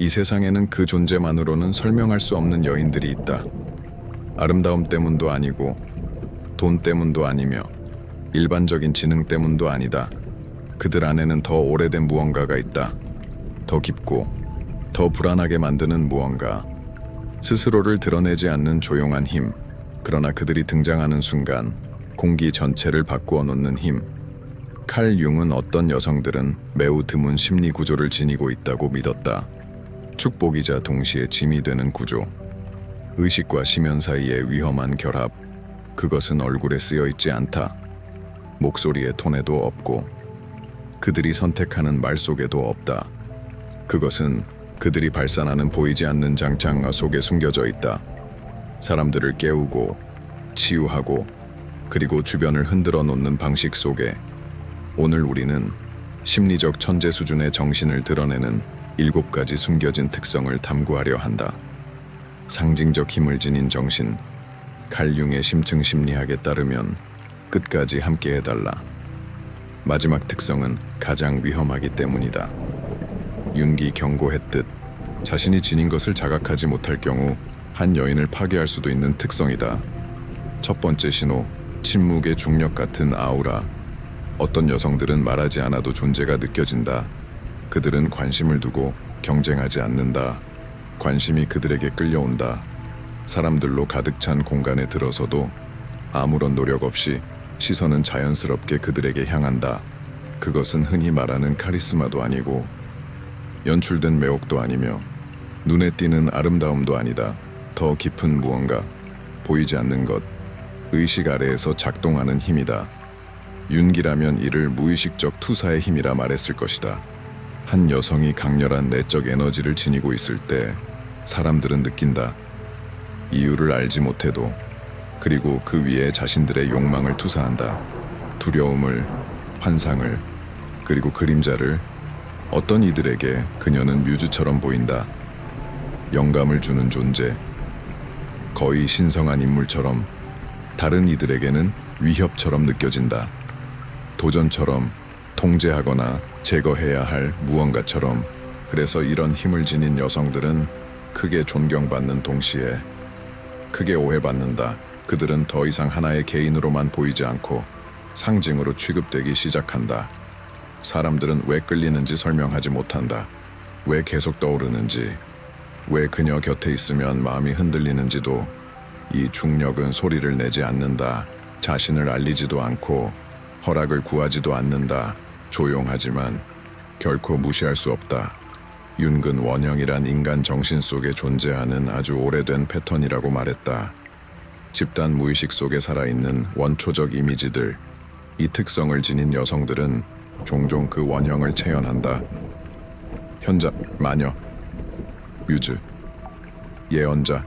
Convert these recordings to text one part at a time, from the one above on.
이 세상에는 그 존재만으로는 설명할 수 없는 여인들이 있다. 아름다움 때문도 아니고 돈 때문도 아니며 일반적인 지능 때문도 아니다. 그들 안에는 더 오래된 무언가가 있다. 더 깊고 더 불안하게 만드는 무언가. 스스로를 드러내지 않는 조용한 힘. 그러나 그들이 등장하는 순간 공기 전체를 바꾸어 놓는 힘. 칼 융은 어떤 여성들은 매우 드문 심리 구조를 지니고 있다고 믿었다. 축복이자 동시에 짐이 되는 구조. 의식과 심연 사이의 위험한 결합. 그것은 얼굴에 쓰여 있지 않다. 목소리의 톤에도 없고 그들이 선택하는 말 속에도 없다. 그것은 그들이 발산하는 보이지 않는 장창 속에 숨겨져 있다. 사람들을 깨우고 치유하고 그리고 주변을 흔들어 놓는 방식 속에 오늘 우리는 심리적 천재 수준의 정신을 드러내는 7가지 숨겨진 특성을 탐구하려 한다. 상징적 힘을 지닌 정신. 칼 융의 심층 심리학에 따르면 끝까지 함께 해달라. 마지막 특성은 가장 위험하기 때문이다. 윤기 경고했듯 자신이 지닌 것을 자각하지 못할 경우 한 여인을 파괴할 수도 있는 특성이다. 첫 번째 신호, 침묵의 중력 같은 아우라. 어떤 여성들은 말하지 않아도 존재가 느껴진다. 그들은 관심을 두고 경쟁하지 않는다. 관심이 그들에게 끌려온다. 사람들로 가득 찬 공간에 들어서도 아무런 노력 없이 시선은 자연스럽게 그들에게 향한다. 그것은 흔히 말하는 카리스마도 아니고 연출된 매혹도 아니며 눈에 띄는 아름다움도 아니다. 더 깊은 무언가, 보이지 않는 것, 의식 아래에서 작동하는 힘이다. 윤기라면 이를 무의식적 투사의 힘이라 말했을 것이다. 한 여성이 강렬한 내적 에너지를 지니고 있을 때 사람들은 느낀다. 이유를 알지 못해도. 그리고 그 위에 자신들의 욕망을 투사한다. 두려움을, 환상을, 그리고 그림자를. 어떤 이들에게 그녀는 뮤즈처럼 보인다. 영감을 주는 존재. 거의 신성한 인물처럼. 다른 이들에게는 위협처럼 느껴진다. 도전처럼, 통제하거나 제거해야 할 무언가처럼. 그래서 이런 힘을 지닌 여성들은 크게 존경받는 동시에 크게 오해받는다. 그들은 더 이상 하나의 개인으로만 보이지 않고 상징으로 취급되기 시작한다. 사람들은 왜 끌리는지 설명하지 못한다. 왜 계속 떠오르는지, 왜 그녀 곁에 있으면 마음이 흔들리는지도. 이 중력은 소리를 내지 않는다. 자신을 알리지도 않고 허락을 구하지도 않는다. 조용하지만 결코 무시할 수 없다. 윤근 원형이란 인간 정신 속에 존재하는 아주 오래된 패턴이라고 말했다. 집단 무의식 속에 살아있는 원초적 이미지들. 이 특성을 지닌 여성들은 종종 그 원형을 체현한다. 현자, 마녀, 뮤즈, 예언자.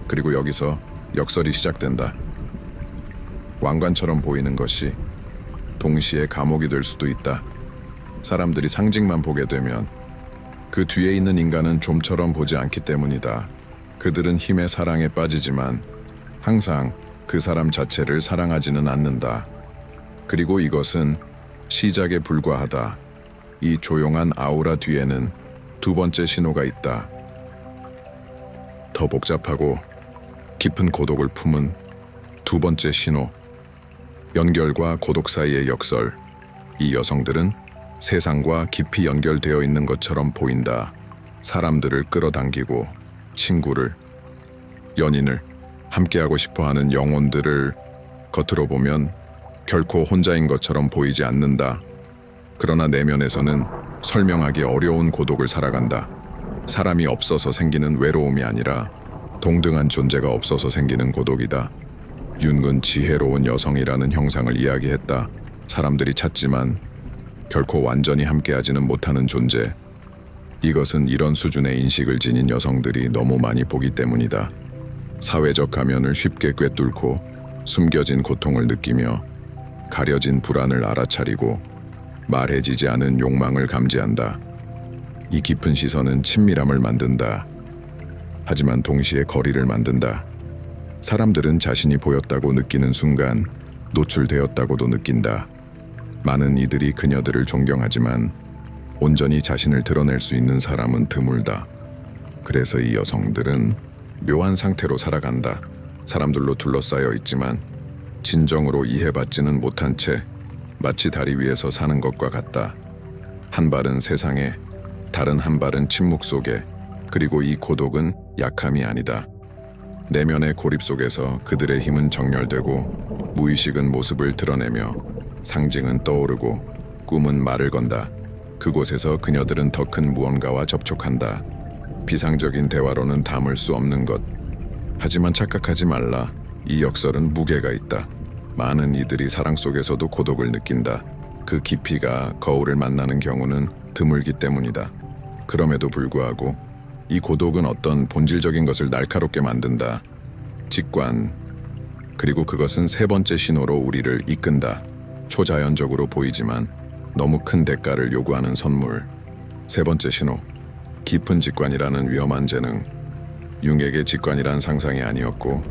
그리고 여기서 역설이 시작된다. 왕관처럼 보이는 것이 동시에 감옥이 될 수도 있다. 사람들이 상징만 보게 되면 그 뒤에 있는 인간은 좀처럼 보지 않기 때문이다. 그들은 힘의 사랑에 빠지지만 항상 그 사람 자체를 사랑하지는 않는다. 그리고 이것은 시작에 불과하다. 이 조용한 아우라 뒤에는 두 번째 신호가 있다. 더 복잡하고 깊은 고독을 품은 두 번째 신호. 연결과 고독 사이의 역설. 이 여성들은 세상과 깊이 연결되어 있는 것처럼 보인다. 사람들을 끌어당기고 친구를, 연인을, 함께하고 싶어하는 영혼들을 겉으로 보면 결코 혼자인 것처럼 보이지 않는다. 그러나 내면에서는 설명하기 어려운 고독을 살아간다. 사람이 없어서 생기는 외로움이 아니라 동등한 존재가 없어서 생기는 고독이다. 윤근 지혜로운 여성이라는 형상을 이야기했다. 사람들이 찾지만 결코 완전히 함께하지는 못하는 존재. 이것은 이런 수준의 인식을 지닌 여성들이 너무 많이 보기 때문이다. 사회적 가면을 쉽게 꿰뚫고 숨겨진 고통을 느끼며 가려진 불안을 알아차리고 말해지지 않은 욕망을 감지한다. 이 깊은 시선은 친밀함을 만든다. 하지만 동시에 거리를 만든다. 사람들은 자신이 보였다고 느끼는 순간 노출되었다고도 느낀다. 많은 이들이 그녀들을 존경하지만 온전히 자신을 드러낼 수 있는 사람은 드물다. 그래서 이 여성들은 묘한 상태로 살아간다. 사람들로 둘러싸여 있지만 진정으로 이해받지는 못한 채 마치 다리 위에서 사는 것과 같다. 한 발은 세상에, 다른 한 발은 침묵 속에. 그리고 이 고독은 약함이 아니다. 내면의 고립 속에서 그들의 힘은 정렬되고 무의식은 모습을 드러내며 상징은 떠오르고 꿈은 말을 건다. 그곳에서 그녀들은 더 큰 무언가와 접촉한다. 비상적인 대화로는 담을 수 없는 것. 하지만 착각하지 말라. 이 역설은 무게가 있다. 많은 이들이 사랑 속에서도 고독을 느낀다. 그 깊이가 거울을 만나는 경우는 드물기 때문이다. 그럼에도 불구하고 이 고독은 어떤 본질적인 것을 날카롭게 만든다. 직관. 그리고 그것은 세 번째 신호로 우리를 이끈다. 초자연적으로 보이지만 너무 큰 대가를 요구하는 선물. 세 번째 신호. 깊은 직관이라는 위험한 재능. 융에게 직관이란 상상이 아니었고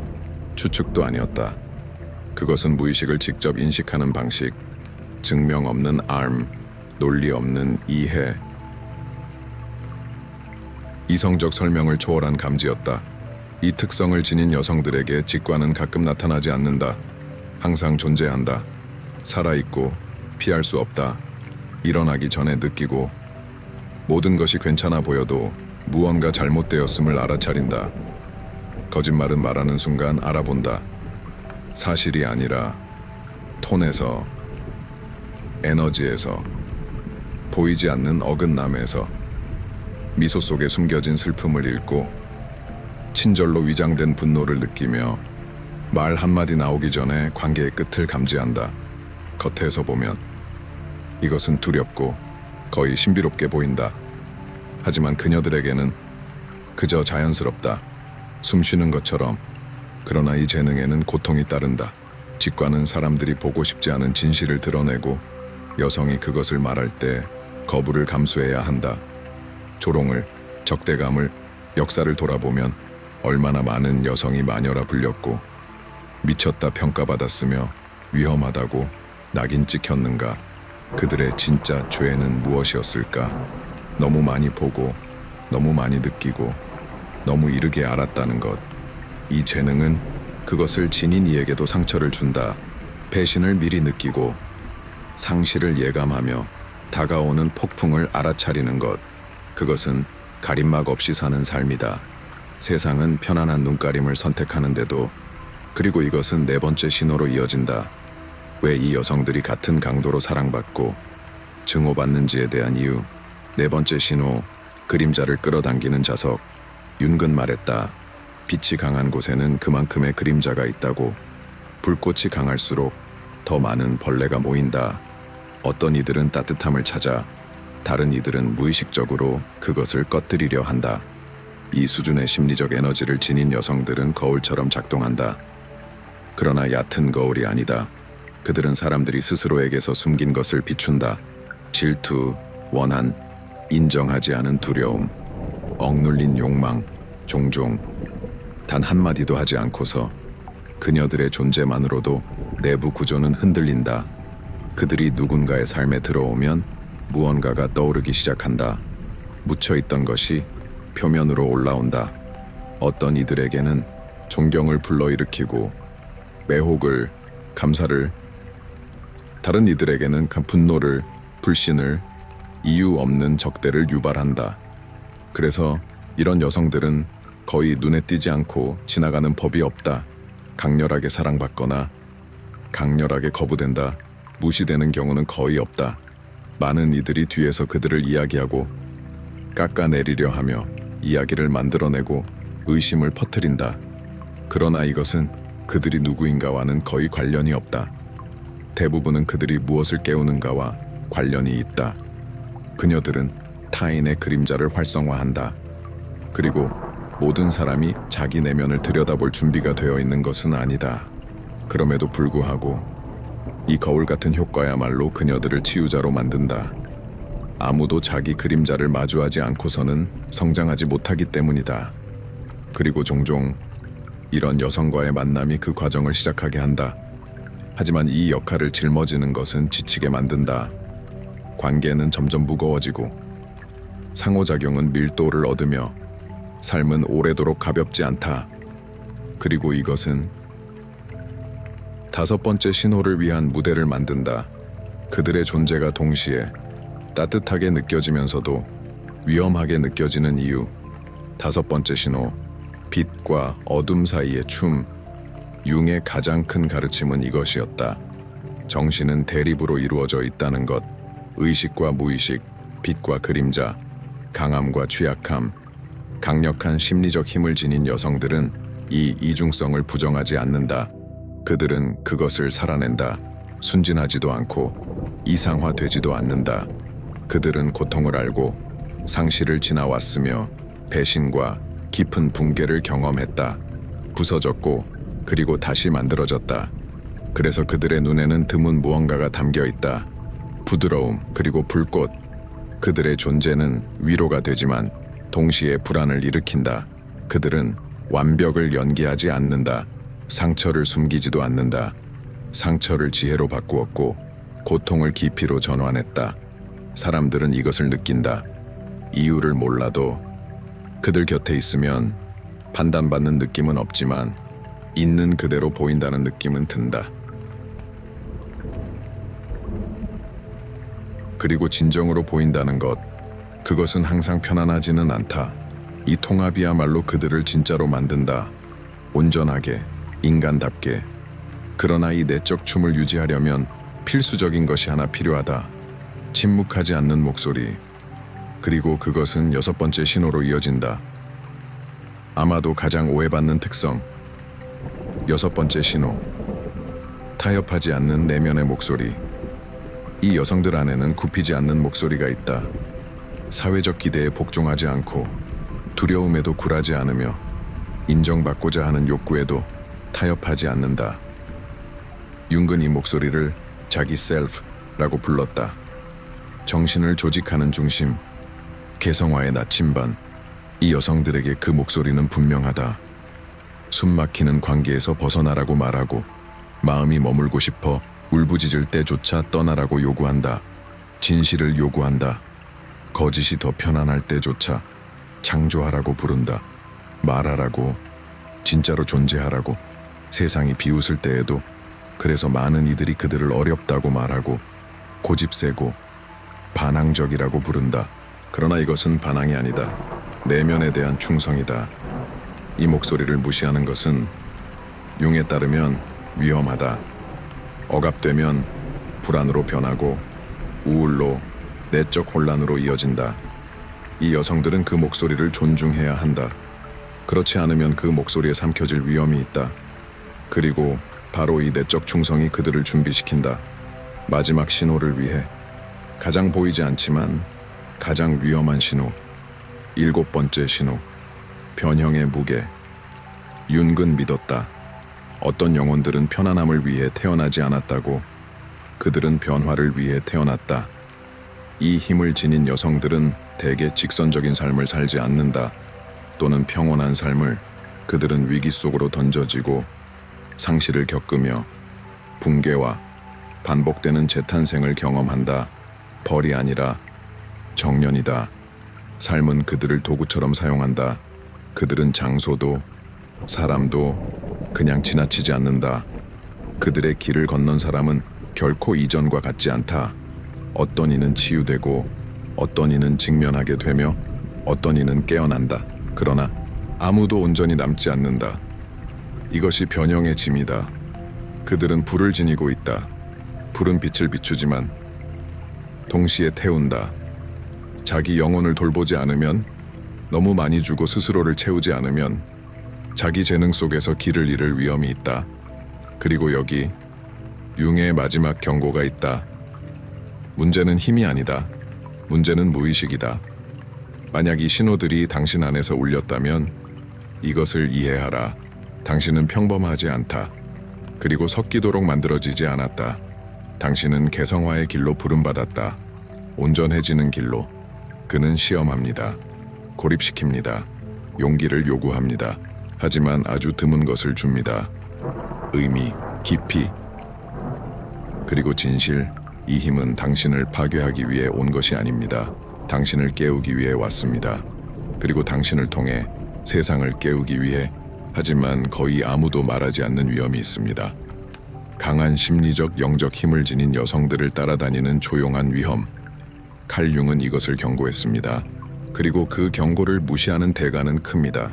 추측도 아니었다. 그것은 무의식을 직접 인식하는 방식, 증명 없는 arm, 논리 없는 이해, 이성적 설명을 초월한 감지였다. 이 특성을 지닌 여성들에게 직관은 가끔 나타나지 않는다. 항상 존재한다. 살아있고 피할 수 없다. 일어나기 전에 느끼고 모든 것이 괜찮아 보여도 무언가 잘못되었음을 알아차린다. 거짓말은 말하는 순간 알아본다. 사실이 아니라 톤에서, 에너지에서, 보이지 않는 어긋남에서, 미소 속에 숨겨진 슬픔을 읽고 친절로 위장된 분노를 느끼며 말 한마디 나오기 전에 관계의 끝을 감지한다. 겉에서 보면 이것은 두렵고 거의 신비롭게 보인다. 하지만 그녀들에게는 그저 자연스럽다. 숨 쉬는 것처럼. 그러나 이 재능에는 고통이 따른다. 직관은 사람들이 보고 싶지 않은 진실을 드러내고 여성이 그것을 말할 때 거부를 감수해야 한다. 조롱을, 적대감을, 역사를 돌아보면 얼마나 많은 여성이 마녀라 불렸고 미쳤다 평가받았으며 위험하다고 낙인 찍혔는가. 그들의 진짜 죄는 무엇이었을까? 너무 많이 보고 너무 많이 느끼고 너무 이르게 알았다는 것. 이 재능은 그것을 지닌 이에게도 상처를 준다. 배신을 미리 느끼고 상실을 예감하며 다가오는 폭풍을 알아차리는 것. 그것은 가림막 없이 사는 삶이다. 세상은 편안한 눈가림을 선택하는데도. 그리고 이것은 네 번째 신호로 이어진다. 왜 이 여성들이 같은 강도로 사랑받고 증오받는지에 대한 이유. 네 번째 신호. 그림자를 끌어당기는 자석. 윤근 말했다. 빛이 강한 곳에는 그만큼의 그림자가 있다고. 불꽃이 강할수록 더 많은 벌레가 모인다. 어떤 이들은 따뜻함을 찾아, 다른 이들은 무의식적으로 그것을 꺼뜨리려 한다. 이 수준의 심리적 에너지를 지닌 여성들은 거울처럼 작동한다. 그러나 얕은 거울이 아니다. 그들은 사람들이 스스로에게서 숨긴 것을 비춘다. 질투, 원한, 인정하지 않은 두려움, 억눌린 욕망, 종종 단 한마디도 하지 않고서 그녀들의 존재만으로도 내부 구조는 흔들린다. 그들이 누군가의 삶에 들어오면 무언가가 떠오르기 시작한다. 묻혀있던 것이 표면으로 올라온다. 어떤 이들에게는 존경을 불러일으키고 매혹을, 감사를, 다른 이들에게는 분노를, 불신을, 이유 없는 적대를 유발한다. 그래서 이런 여성들은 거의 눈에 띄지 않고 지나가는 법이 없다. 강렬하게 사랑받거나 강렬하게 거부된다. 무시되는 경우는 거의 없다. 많은 이들이 뒤에서 그들을 이야기하고 깎아내리려 하며 이야기를 만들어내고 의심을 퍼뜨린다. 그러나 이것은 그들이 누구인가와는 거의 관련이 없다. 대부분은 그들이 무엇을 깨우는가와 관련이 있다. 그녀들은 타인의 그림자를 활성화한다. 그리고 모든 사람이 자기 내면을 들여다볼 준비가 되어 있는 것은 아니다. 그럼에도 불구하고 이 거울 같은 효과야말로 그녀들을 치유자로 만든다. 아무도 자기 그림자를 마주하지 않고서는 성장하지 못하기 때문이다. 그리고 종종 이런 여성과의 만남이 그 과정을 시작하게 한다. 하지만 이 역할을 짊어지는 것은 지치게 만든다. 관계는 점점 무거워지고 상호작용은 밀도를 얻으며 삶은 오래도록 가볍지 않다. 그리고 이것은 다섯 번째 신호를 위한 무대를 만든다. 그들의 존재가 동시에 따뜻하게 느껴지면서도 위험하게 느껴지는 이유. 다섯 번째 신호, 빛과 어둠 사이의 춤. 융의 가장 큰 가르침은 이것이었다. 정신은 대립으로 이루어져 있다는 것. 의식과 무의식, 빛과 그림자, 강함과 취약함. 강력한 심리적 힘을 지닌 여성들은 이 이중성을 부정하지 않는다. 그들은 그것을 살아낸다. 순진하지도 않고 이상화되지도 않는다. 그들은 고통을 알고 상실을 지나왔으며 배신과 깊은 붕괴를 경험했다. 부서졌고 그리고 다시 만들어졌다. 그래서 그들의 눈에는 드문 무언가가 담겨 있다. 부드러움 그리고 불꽃. 그들의 존재는 위로가 되지만 동시에 불안을 일으킨다. 그들은 완벽을 연기하지 않는다. 상처를 숨기지도 않는다. 상처를 지혜로 바꾸었고 고통을 깊이로 전환했다. 사람들은 이것을 느낀다. 이유를 몰라도 그들 곁에 있으면 판단받는 느낌은 없지만 있는 그대로 보인다는 느낌은 든다. 그리고 진정으로 보인다는 것, 그것은 항상 편안하지는 않다. 이 통합이야말로 그들을 진짜로 만든다. 온전하게, 인간답게. 그러나 이 내적 춤을 유지하려면 필수적인 것이 하나 필요하다. 침묵하지 않는 목소리. 그리고 그것은 여섯 번째 신호로 이어진다. 아마도 가장 오해받는 특성. 여섯 번째 신호. 타협하지 않는 내면의 목소리. 이 여성들 안에는 굽히지 않는 목소리가 있다. 사회적 기대에 복종하지 않고 두려움에도 굴하지 않으며 인정받고자 하는 욕구에도 타협하지 않는다. 융은 이 목소리를 자기 셀프라고 불렀다. 정신을 조직하는 중심, 개성화의 나침반. 이 여성들에게 그 목소리는 분명하다. 숨막히는 관계에서 벗어나라고 말하고 마음이 머물고 싶어 울부짖을 때조차 떠나라고 요구한다. 진실을 요구한다. 거짓이 더 편안할 때조차 창조하라고 부른다. 말하라고, 진짜로 존재하라고. 세상이 비웃을 때에도. 그래서 많은 이들이 그들을 어렵다고 말하고 고집세고 반항적이라고 부른다. 그러나 이것은 반항이 아니다. 내면에 대한 충성이다. 이 목소리를 무시하는 것은 융에 따르면 위험하다. 억압되면 불안으로 변하고 우울로 내적 혼란으로 이어진다. 이 여성들은 그 목소리를 존중해야 한다. 그렇지 않으면 그 목소리에 삼켜질 위험이 있다. 그리고 바로 이 내적 충성이 그들을 준비시킨다. 마지막 신호를 위해 가장 보이지 않지만 가장 위험한 신호. 일곱 번째 신호. 변형의 무게. 윤근 믿었다. 어떤 영혼들은 편안함을 위해 태어나지 않았다고. 그들은 변화를 위해 태어났다. 이 힘을 지닌 여성들은 대개 직선적인 삶을 살지 않는다. 또는 평온한 삶을. 그들은 위기 속으로 던져지고 상실을 겪으며 붕괴와 반복되는 재탄생을 경험한다. 벌이 아니라 정련이다. 삶은 그들을 도구처럼 사용한다. 그들은 장소도 사람도 그냥 지나치지 않는다. 그들의 길을 건넌 사람은 결코 이전과 같지 않다. 어떤 이는 치유되고 어떤 이는 직면하게 되며 어떤 이는 깨어난다. 그러나 아무도 온전히 남지 않는다. 이것이 변형의 짐이다. 그들은 불을 지니고 있다. 불은 빛을 비추지만 동시에 태운다. 자기 영혼을 돌보지 않으면, 너무 많이 주고 스스로를 채우지 않으면 자기 재능 속에서 길을 잃을 위험이 있다. 그리고 여기 융의 마지막 경고가 있다. 문제는 힘이 아니다. 문제는 무의식이다. 만약 이 신호들이 당신 안에서 울렸다면 이것을 이해하라. 당신은 평범하지 않다. 그리고 섞이도록 만들어지지 않았다. 당신은 개성화의 길로 부름받았다. 온전해지는 길로. 그는 시험합니다. 고립시킵니다. 용기를 요구합니다. 하지만 아주 드문 것을 줍니다. 의미, 깊이, 그리고 진실. 이 힘은 당신을 파괴하기 위해 온 것이 아닙니다. 당신을 깨우기 위해 왔습니다. 그리고 당신을 통해 세상을 깨우기 위해, 하지만 거의 아무도 말하지 않는 위험이 있습니다. 강한 심리적, 영적 힘을 지닌 여성들을 따라다니는 조용한 위험. 칼 융은 이것을 경고했습니다. 그리고 그 경고를 무시하는 대가는 큽니다.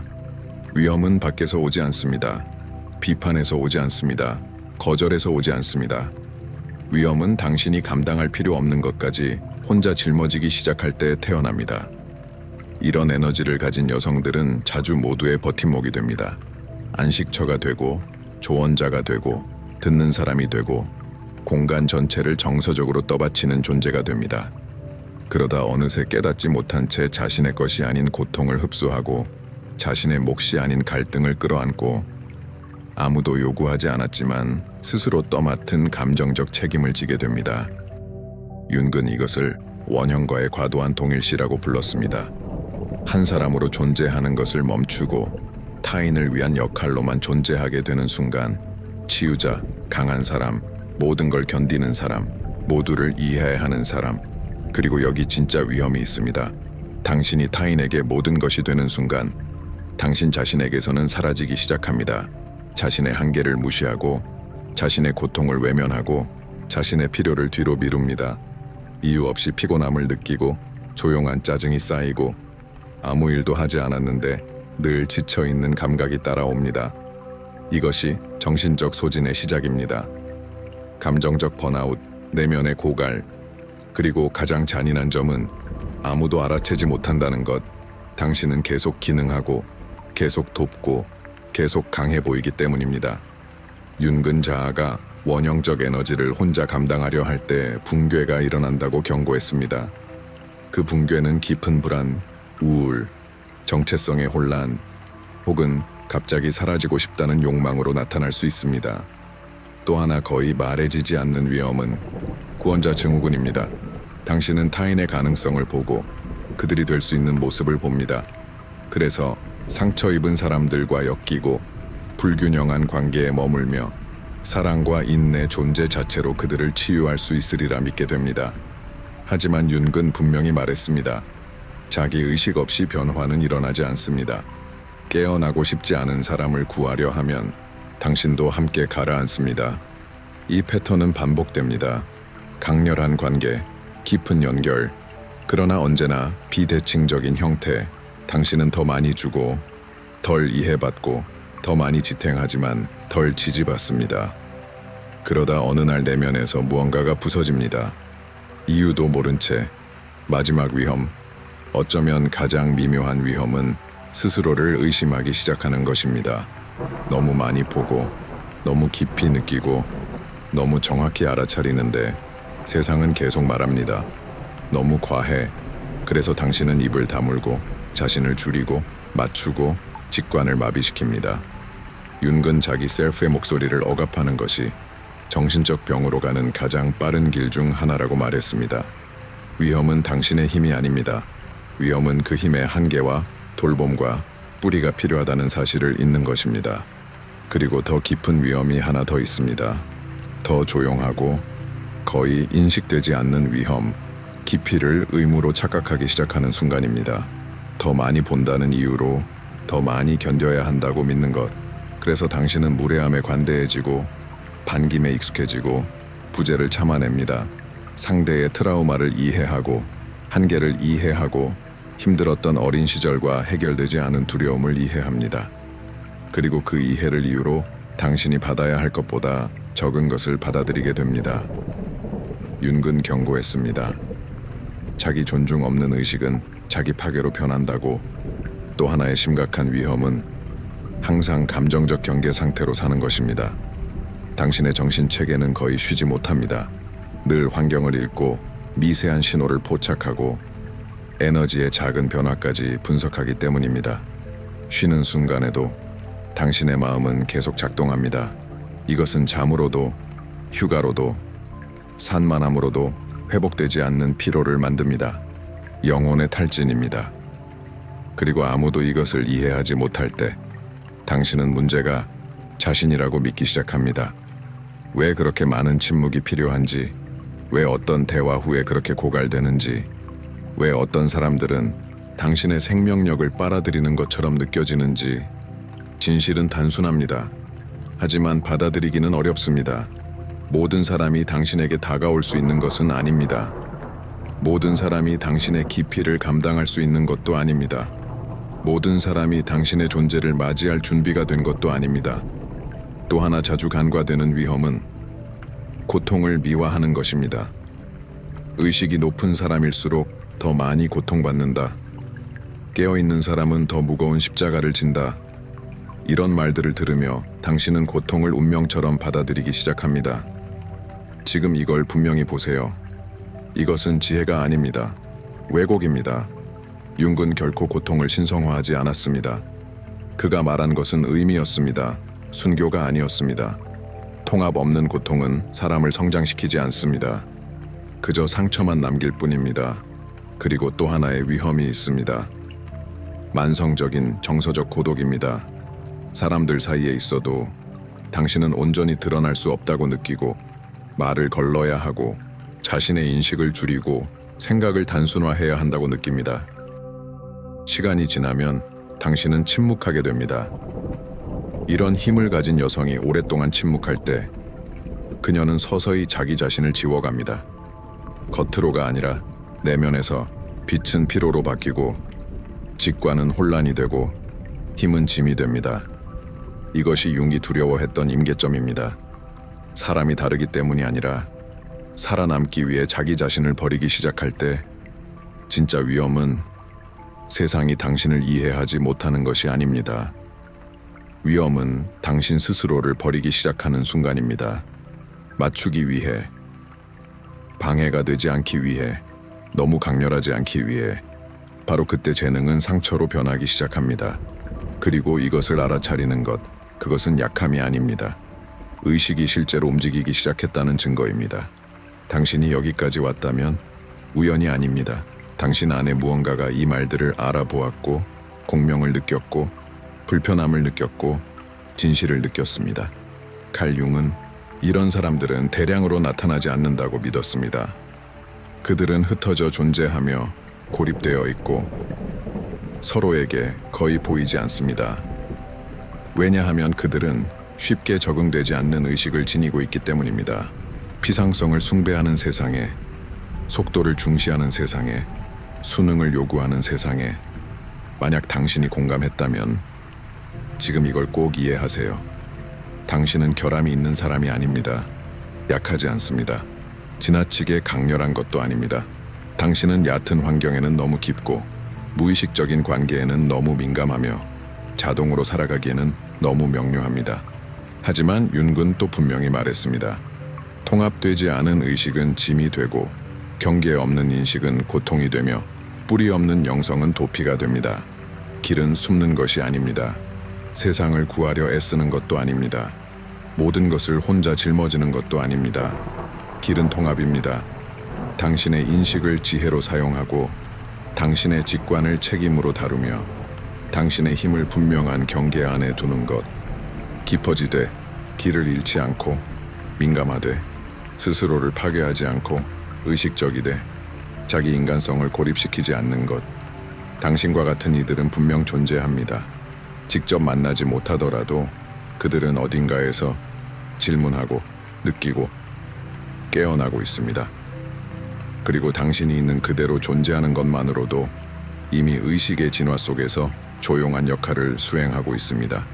위험은 밖에서 오지 않습니다. 비판에서 오지 않습니다. 거절에서 오지 않습니다. 위험은 당신이 감당할 필요 없는 것까지 혼자 짊어지기 시작할 때 태어납니다. 이런 에너지를 가진 여성들은 자주 모두의 버팀목이 됩니다. 안식처가 되고, 조언자가 되고, 듣는 사람이 되고, 공간 전체를 정서적으로 떠받치는 존재가 됩니다. 그러다 어느새 깨닫지 못한 채 자신의 것이 아닌 고통을 흡수하고, 자신의 몫이 아닌 갈등을 끌어안고, 아무도 요구하지 않았지만 스스로 떠맡은 감정적 책임을 지게 됩니다. 윤근 이것을 원형과의 과도한 동일시라고 불렀습니다. 한 사람으로 존재하는 것을 멈추고 타인을 위한 역할로만 존재하게 되는 순간, 치유자, 강한 사람, 모든 걸 견디는 사람, 모두를 이해하는 사람, 그리고 여기 진짜 위험이 있습니다. 당신이 타인에게 모든 것이 되는 순간, 당신 자신에게서는 사라지기 시작합니다. 자신의 한계를 무시하고, 자신의 고통을 외면하고, 자신의 필요를 뒤로 미룹니다. 이유 없이 피곤함을 느끼고, 조용한 짜증이 쌓이고, 아무 일도 하지 않았는데 늘 지쳐있는 감각이 따라옵니다. 이것이 정신적 소진의 시작입니다. 감정적 번아웃, 내면의 고갈, 그리고 가장 잔인한 점은 아무도 알아채지 못한다는 것. 당신은 계속 기능하고, 계속 돕고, 계속 강해 보이기 때문입니다. 윤근 자아가 원형적 에너지를 혼자 감당하려 할 때 붕괴가 일어난다고 경고했습니다. 그 붕괴는 깊은 불안, 우울, 정체성의 혼란, 혹은 갑자기 사라지고 싶다는 욕망으로 나타날 수 있습니다. 또 하나 거의 말해지지 않는 위험은 구원자 증후군입니다. 당신은 타인의 가능성을 보고 그들이 될 수 있는 모습을 봅니다. 그래서 상처 입은 사람들과 엮이고 불균형한 관계에 머물며 사랑과 인내 존재 자체로 그들을 치유할 수 있으리라 믿게 됩니다. 하지만 윤근 분명히 말했습니다. 자기 의식 없이 변화는 일어나지 않습니다. 깨어나고 싶지 않은 사람을 구하려 하면 당신도 함께 가라앉습니다. 이 패턴은 반복됩니다. 강렬한 관계, 깊은 연결, 그러나 언제나 비대칭적인 형태. 당신은 더 많이 주고, 덜 이해받고, 더 많이 지탱하지만 덜 지지받습니다. 그러다 어느 날 내면에서 무언가가 부서집니다. 이유도 모른 채. 마지막 위험, 어쩌면 가장 미묘한 위험은 스스로를 의심하기 시작하는 것입니다. 너무 많이 보고, 너무 깊이 느끼고, 너무 정확히 알아차리는데 세상은 계속 말합니다. 너무 과해. 그래서 당신은 입을 다물고 자신을 줄이고 맞추고 직관을 마비시킵니다. 윤근 자기 셀프의 목소리를 억압하는 것이 정신적 병으로 가는 가장 빠른 길 중 하나라고 말했습니다. 위험은 당신의 힘이 아닙니다. 위험은 그 힘의 한계와 돌봄과 뿌리가 필요하다는 사실을 잊는 것입니다. 그리고 더 깊은 위험이 하나 더 있습니다. 더 조용하고 거의 인식되지 않는 위험, 깊이를 의무로 착각하기 시작하는 순간입니다. 더 많이 본다는 이유로 더 많이 견뎌야 한다고 믿는 것. 그래서 당신은 무례함에 관대해지고 반김에 익숙해지고 부재를 참아냅니다. 상대의 트라우마를 이해하고 한계를 이해하고 힘들었던 어린 시절과 해결되지 않은 두려움을 이해합니다. 그리고 그 이해를 이유로 당신이 받아야 할 것보다 적은 것을 받아들이게 됩니다. 윤근 경고했습니다. 자기 존중 없는 의식은 자기 파괴로 변한다고. 또 하나의 심각한 위험은 항상 감정적 경계 상태로 사는 것입니다. 당신의 정신 체계는 거의 쉬지 못합니다. 늘 환경을 읽고 미세한 신호를 포착하고 에너지의 작은 변화까지 분석하기 때문입니다. 쉬는 순간에도 당신의 마음은 계속 작동합니다. 이것은 잠으로도, 휴가로도, 산만함으로도 회복되지 않는 피로를 만듭니다. 영혼의 탈진입니다. 그리고 아무도 이것을 이해하지 못할 때 당신은 문제가 자신이라고 믿기 시작합니다. 왜 그렇게 많은 침묵이 필요한지, 왜 어떤 대화 후에 그렇게 고갈되는지, 왜 어떤 사람들은 당신의 생명력을 빨아들이는 것처럼 느껴지는지. 진실은 단순합니다. 하지만 받아들이기는 어렵습니다. 모든 사람이 당신에게 다가올 수 있는 것은 아닙니다. 모든 사람이 당신의 깊이를 감당할 수 있는 것도 아닙니다. 모든 사람이 당신의 존재를 맞이할 준비가 된 것도 아닙니다. 또 하나 자주 간과되는 위험은 고통을 미화하는 것입니다. 의식이 높은 사람일수록 더 많이 고통받는다. 깨어있는 사람은 더 무거운 십자가를 진다. 이런 말들을 들으며 당신은 고통을 운명처럼 받아들이기 시작합니다. 지금 이걸 분명히 보세요. 이것은 지혜가 아닙니다. 왜곡입니다. 융은 결코 고통을 신성화하지 않았습니다. 그가 말한 것은 의미였습니다. 순교가 아니었습니다. 통합 없는 고통은 사람을 성장시키지 않습니다. 그저 상처만 남길 뿐입니다. 그리고 또 하나의 위험이 있습니다. 만성적인 정서적 고독입니다. 사람들 사이에 있어도 당신은 온전히 드러날 수 없다고 느끼고 말을 걸러야 하고 자신의 인식을 줄이고 생각을 단순화해야 한다고 느낍니다. 시간이 지나면 당신은 침묵하게 됩니다. 이런 힘을 가진 여성이 오랫동안 침묵할 때 그녀는 서서히 자기 자신을 지워갑니다. 겉으로가 아니라 내면에서 빛은 피로로 바뀌고 직관은 혼란이 되고 힘은 짐이 됩니다. 이것이 융이 두려워했던 임계점입니다. 사람이 다르기 때문이 아니라 살아남기 위해 자기 자신을 버리기 시작할 때 진짜 위험은 세상이 당신을 이해하지 못하는 것이 아닙니다. 위험은 당신 스스로를 버리기 시작하는 순간입니다. 맞추기 위해, 방해가 되지 않기 위해, 너무 강렬하지 않기 위해. 바로 그때 재능은 상처로 변하기 시작합니다. 그리고 이것을 알아차리는 것, 그것은 약함이 아닙니다. 의식이 실제로 움직이기 시작했다는 증거입니다. 당신이 여기까지 왔다면 우연이 아닙니다. 당신 안에 무언가가 이 말들을 알아보았고, 공명을 느꼈고, 불편함을 느꼈고, 진실을 느꼈습니다. 칼 융은 이런 사람들은 대량으로 나타나지 않는다고 믿었습니다. 그들은 흩어져 존재하며 고립되어 있고 서로에게 거의 보이지 않습니다. 왜냐하면 그들은 쉽게 적응되지 않는 의식을 지니고 있기 때문입니다. 피상성을 숭배하는 세상에, 속도를 중시하는 세상에, 수능을 요구하는 세상에, 만약 당신이 공감했다면 지금 이걸 꼭 이해하세요. 당신은 결함이 있는 사람이 아닙니다. 약하지 않습니다. 지나치게 강렬한 것도 아닙니다. 당신은 얕은 환경에는 너무 깊고 무의식적인 관계에는 너무 민감하며 자동으로 살아가기에는 너무 명료합니다. 하지만 윤근 또 분명히 말했습니다. 통합되지 않은 의식은 짐이 되고 경계 없는 인식은 고통이 되며 뿌리 없는 영성은 도피가 됩니다. 길은 숨는 것이 아닙니다. 세상을 구하려 애쓰는 것도 아닙니다. 모든 것을 혼자 짊어지는 것도 아닙니다. 길은 통합입니다. 당신의 인식을 지혜로 사용하고 당신의 직관을 책임으로 다루며 당신의 힘을 분명한 경계 안에 두는 것. 깊어지되 길을 잃지 않고 민감하되 스스로를 파괴하지 않고 의식적이되 자기 인간성을 고립시키지 않는 것. 당신과 같은 이들은 분명 존재합니다. 직접 만나지 못하더라도 그들은 어딘가에서 질문하고 느끼고 깨어나고 있습니다. 그리고 당신이 있는 그대로 존재하는 것만으로도 이미 의식의 진화 속에서 조용한 역할을 수행하고 있습니다.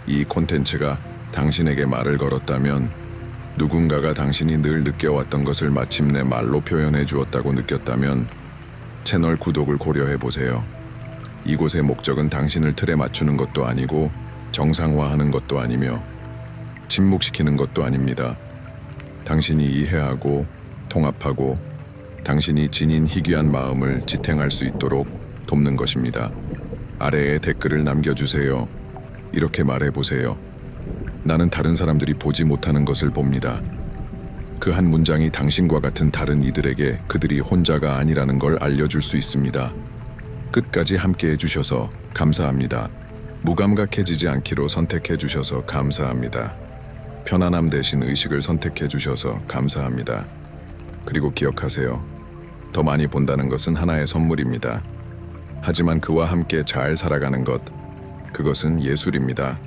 이 콘텐츠가 당신에게 말을 걸었다면 누군가가 당신이 늘 느껴왔던 것을 마침내 말로 표현해 주었다고 느꼈다면 채널 구독을 고려해 보세요. 이곳의 목적은 당신을 틀에 맞추는 것도 아니고 정상화하는 것도 아니며 침묵시키는 것도 아닙니다. 당신이 이해하고 통합하고 당신이 지닌 희귀한 마음을 지탱할 수 있도록 돕는 것입니다. 아래에 댓글을 남겨주세요. 이렇게 말해보세요. 나는 다른 사람들이 보지 못하는 것을 봅니다. 그 한 문장이 당신과 같은 다른 이들에게 그들이 혼자가 아니라는 걸 알려줄 수 있습니다. 끝까지 함께 해주셔서 감사합니다. 무감각해지지 않기로 선택해주셔서 감사합니다. 편안함 대신 의식을 선택해주셔서 감사합니다. 그리고 기억하세요. 더 많이 본다는 것은 하나의 선물입니다. 하지만 그와 함께 잘 살아가는 것, 그것은 예술입니다.